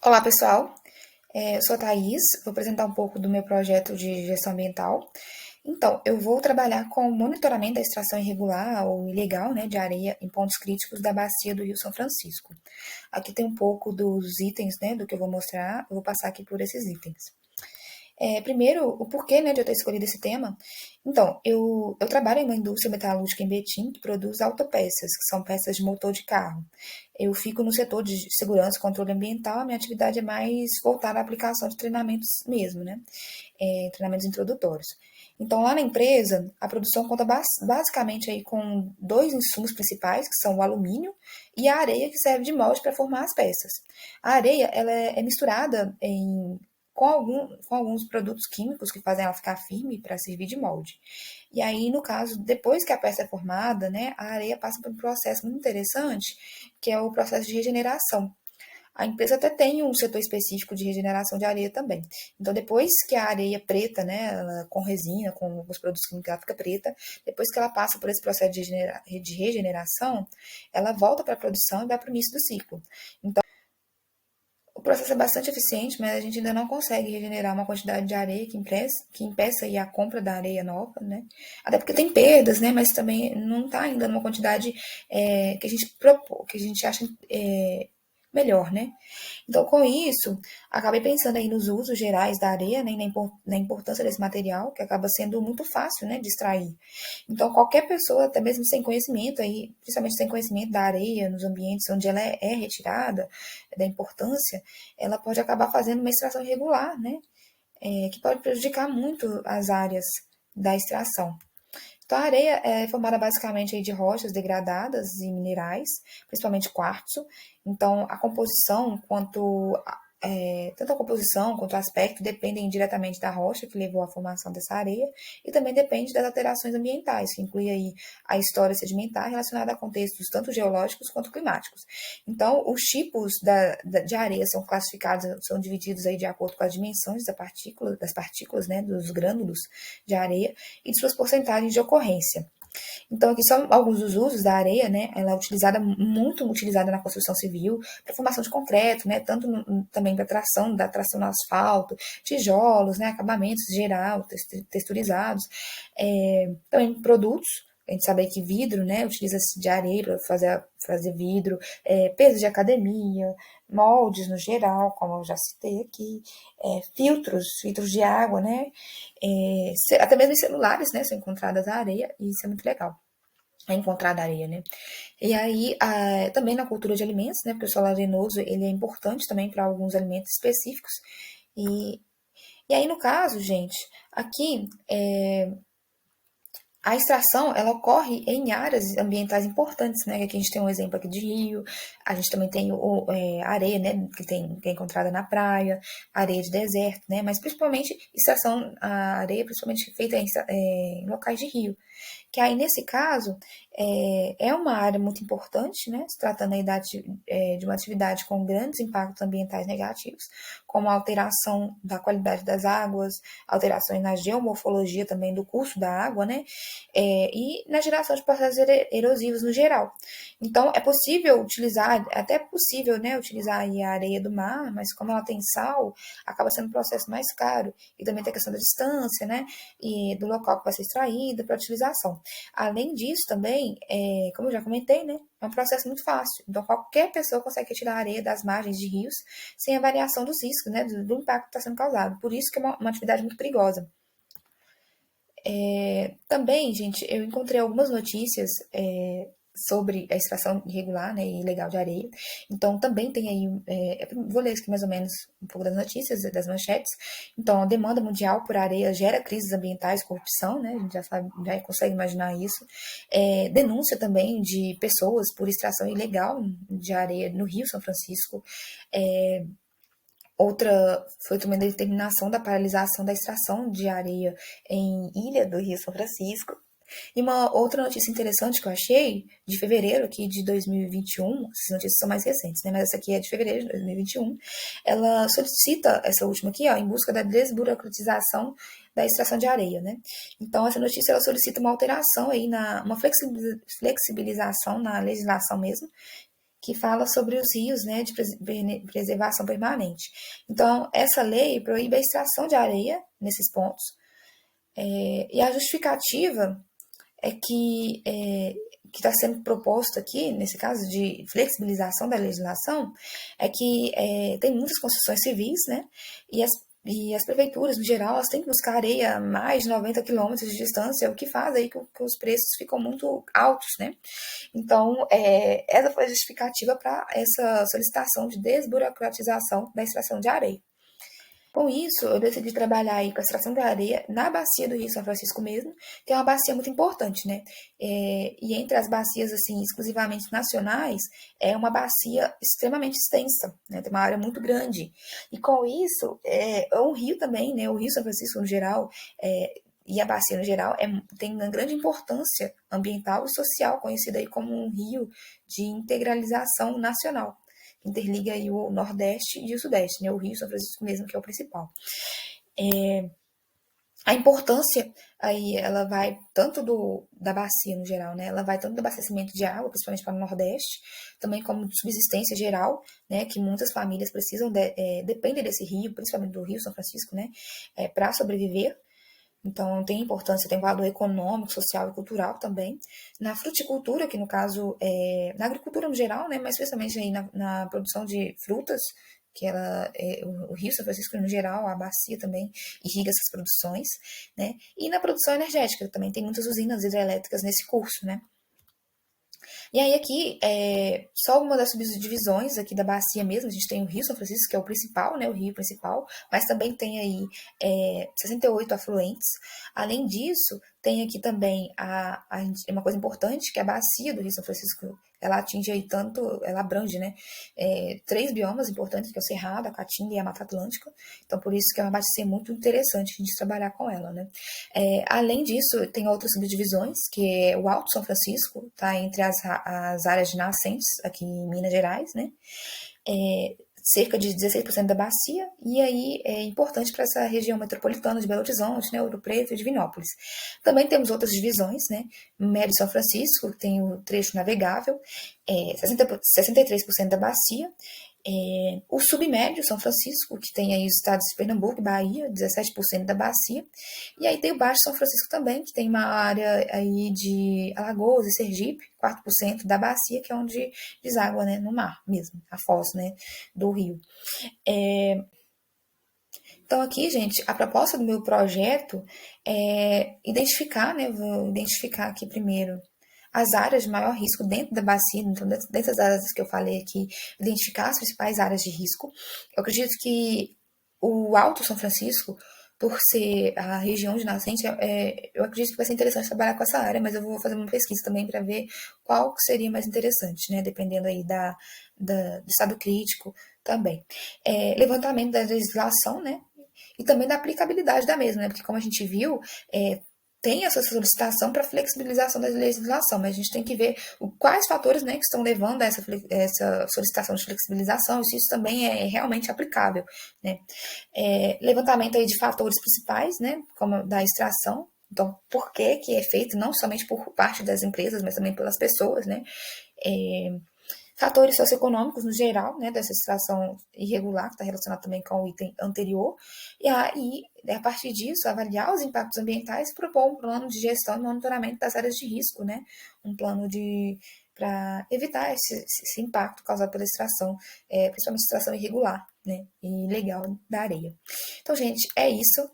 Olá, pessoal. Eu sou a Thaís, vou apresentar um pouco do meu projeto de gestão ambiental. Então, eu vou trabalhar com o monitoramento da extração irregular ou ilegal, né, de areia em pontos críticos da bacia do Rio São Francisco. Aqui tem um pouco dos itens, né, do que eu vou mostrar, eu vou passar aqui por esses itens. Primeiro, o porquê, né, de eu ter escolhido esse tema. Então, eu trabalho em uma indústria metalúrgica em Betim que produz autopeças, que são peças de motor de carro. Eu fico no setor de segurança e controle ambiental, a minha atividade é mais voltada à aplicação de treinamentos mesmo, né? Treinamentos introdutórios. Então, lá na empresa, a produção conta basicamente aí com dois insumos principais, que são o alumínio e a areia, que serve de molde para formar as peças. A areia ela é misturada com alguns produtos químicos que fazem ela ficar firme para servir de molde. E aí, no caso, depois que a peça é formada, né, a areia passa por um processo muito interessante, que é o processo de regeneração. A empresa até tem um setor específico de regeneração de areia também. Então, depois que a areia preta, né, com resina, com os produtos químicos, ela fica preta, depois que ela passa por esse processo de regeneração, ela volta para a produção e vai para o início do ciclo. Então, o processo é bastante eficiente, mas a gente ainda não consegue regenerar uma quantidade de areia que impeça aí a compra da areia nova, né? Até porque tem perdas, né? Mas também não está ainda numa quantidade que a gente acha melhor, né? Então, com isso, acabei pensando aí nos usos gerais da areia, né, na importância desse material, que acaba sendo muito fácil, né, de extrair. Então, qualquer pessoa, até mesmo sem conhecimento, aí, principalmente sem conhecimento da areia, nos ambientes onde ela é retirada, da importância, ela pode acabar fazendo uma extração irregular, né, que pode prejudicar muito as áreas da extração. Então, a areia é formada basicamente aí de rochas degradadas e minerais, principalmente quartzo. Então, a composição, tanto a composição quanto o aspecto dependem diretamente da rocha que levou à formação dessa areia e também depende das alterações ambientais, que inclui aí a história sedimentar relacionada a contextos tanto geológicos quanto climáticos. Então, os tipos de areia são classificados, são divididos aí de acordo com as dimensões das partículas, né, dos grânulos de areia e de suas porcentagens de ocorrência. Então, aqui só alguns dos usos da areia, né? Ela é muito utilizada na construção civil, para formação de concreto, né? Tanto também para da tração no asfalto, tijolos, né? Acabamentos geral, texturizados. Também produtos. A gente sabe que vidro, né? Utiliza-se de areia para fazer vidro, pesos de academia, moldes no geral, como eu já citei aqui, filtros de água, né? Até mesmo em celulares, né? São encontradas a areia, e isso é muito legal. É encontrada areia, né? E aí, também na cultura de alimentos, né? Porque o solo arenoso, ele é importante também para alguns alimentos específicos. E, e aí, no caso, gente, aqui a extração, ela ocorre em áreas ambientais importantes, né? Aqui a gente tem um exemplo aqui de rio, a gente também tem areia, né? Que é encontrada na praia, areia de deserto, né? Mas principalmente extração, a areia principalmente feita em locais de rio. Que aí, nesse caso, é uma área muito importante, né? Se tratando aí de uma atividade com grandes impactos ambientais negativos, como a alteração da qualidade das águas, alterações na geomorfologia também do curso da água, né? E na geração de processos erosivos no geral. Então, é possível utilizar, até é possível, né, utilizar aí a areia do mar, mas como ela tem sal, acaba sendo um processo mais caro. E também tem a questão da distância, né, e do local que vai ser extraída para utilização. Além disso, também, como eu já comentei, né, é um processo muito fácil. Então, qualquer pessoa consegue retirar a areia das margens de rios sem a variação dos riscos, né, do impacto que está sendo causado. Por isso que é uma atividade muito perigosa. Também, gente, eu encontrei algumas notícias sobre a extração irregular, né, e ilegal de areia. Então, também tem aí, vou ler aqui mais ou menos um pouco das notícias, das manchetes. Então, a demanda mundial por areia gera crises ambientais, corrupção, né, a gente já sabe, já consegue imaginar isso. Denúncia também de pessoas por extração ilegal de areia no Rio São Francisco. Outra foi também a determinação da paralisação da extração de areia em Ilha do Rio São Francisco. E uma outra notícia interessante que eu achei, de fevereiro aqui de 2021, essas notícias são mais recentes, né? Mas essa aqui é de fevereiro de 2021. Ela solicita, essa última aqui, ó, em busca da desburocratização da extração de areia, né? Então, essa notícia ela solicita uma alteração aí, uma flexibilização na legislação mesmo, que fala sobre os rios, né, de preservação permanente. Então, essa lei proíbe a extração de areia nesses pontos, e a justificativa é que está sendo proposto aqui, nesse caso de flexibilização da legislação, é que tem muitas construções civis, né? E as prefeituras, no geral, elas têm que buscar areia a mais de 90 quilômetros de distância, o que faz aí que os preços ficam muito altos, né? Então, essa foi a justificativa para essa solicitação de desburocratização da extração de areia. Com isso, eu decidi trabalhar aí com a extração de areia na bacia do Rio São Francisco mesmo, que é uma bacia muito importante, né? E entre as bacias, assim, exclusivamente nacionais, é uma bacia extremamente extensa, né? Tem uma área muito grande. E com isso, é um rio também, né? O Rio São Francisco, no geral, e a bacia no geral tem uma grande importância ambiental e social, conhecida aí como um rio de integralização nacional. Interliga aí o Nordeste e o Sudeste, né? O Rio São Francisco mesmo, que é o principal. A importância aí, ela vai tanto da bacia no geral, né? Ela vai tanto do abastecimento de água, principalmente para o Nordeste, também como de subsistência geral, né? Que muitas famílias precisam, dependem desse rio, principalmente do Rio São Francisco, né? Para sobreviver. Então, tem importância, tem valor econômico, social e cultural também. Na fruticultura, que no caso, na agricultura no geral, né, mas especialmente aí na produção de frutas, que o Rio São Francisco no geral, a bacia também irriga essas produções, né? E na produção energética também tem muitas usinas hidrelétricas nesse curso, né? E aí aqui, só uma das subdivisões aqui da bacia mesmo, a gente tem o Rio São Francisco, que é o principal, né, o rio principal, mas também tem aí 68 afluentes. Além disso, tem aqui também uma coisa importante, que é a bacia do Rio São Francisco, ela atinge aí tanto, ela abrange, né, 3 biomas importantes, que é o Cerrado, a Caatinga e a Mata Atlântica. Então, por isso que é uma bacia muito interessante a gente trabalhar com ela, né. Além disso, tem outras subdivisões, que é o Alto São Francisco, tá entre as áreas de nascentes aqui em Minas Gerais, né? Cerca de 16% da bacia, e aí é importante para essa região metropolitana de Belo Horizonte, né, Ouro Preto e Divinópolis. Também temos outras divisões, né? Médio São Francisco, que tem o trecho navegável, 63% da bacia. O submédio São Francisco, que tem aí os estados de Pernambuco e Bahia, 17% da bacia. E aí tem o Baixo São Francisco também, que tem uma área aí de Alagoas e Sergipe, 4% da bacia, que é onde deságua, né, no mar mesmo, a foz, né, do rio. Então aqui, gente, a proposta do meu projeto é identificar, né, vou identificar aqui primeiro as áreas de maior risco dentro da bacia, então, dentro das áreas que eu falei aqui, identificar as principais áreas de risco. Eu acredito que o Alto São Francisco, por ser a região de nascente, eu acredito que vai ser interessante trabalhar com essa área, mas eu vou fazer uma pesquisa também para ver qual seria mais interessante, né? Dependendo aí do estado crítico também. Levantamento da legislação, né? E também da aplicabilidade da mesma, né? Porque como a gente viu, tem essa solicitação para flexibilização da legislação, mas a gente tem que ver quais fatores, né, que estão levando a essa solicitação de flexibilização, e se isso também é realmente aplicável, né. Levantamento aí de fatores principais, né, como da extração, então por que é feito, não somente por parte das empresas, mas também pelas pessoas, né. Fatores socioeconômicos no geral, né, dessa extração irregular, que está relacionado também com o item anterior, e aí, a partir disso, avaliar os impactos ambientais e propor um plano de gestão e monitoramento das áreas de risco, né, um plano para evitar esse impacto causado pela extração, principalmente extração irregular, né, e ilegal da areia. Então, gente, é isso.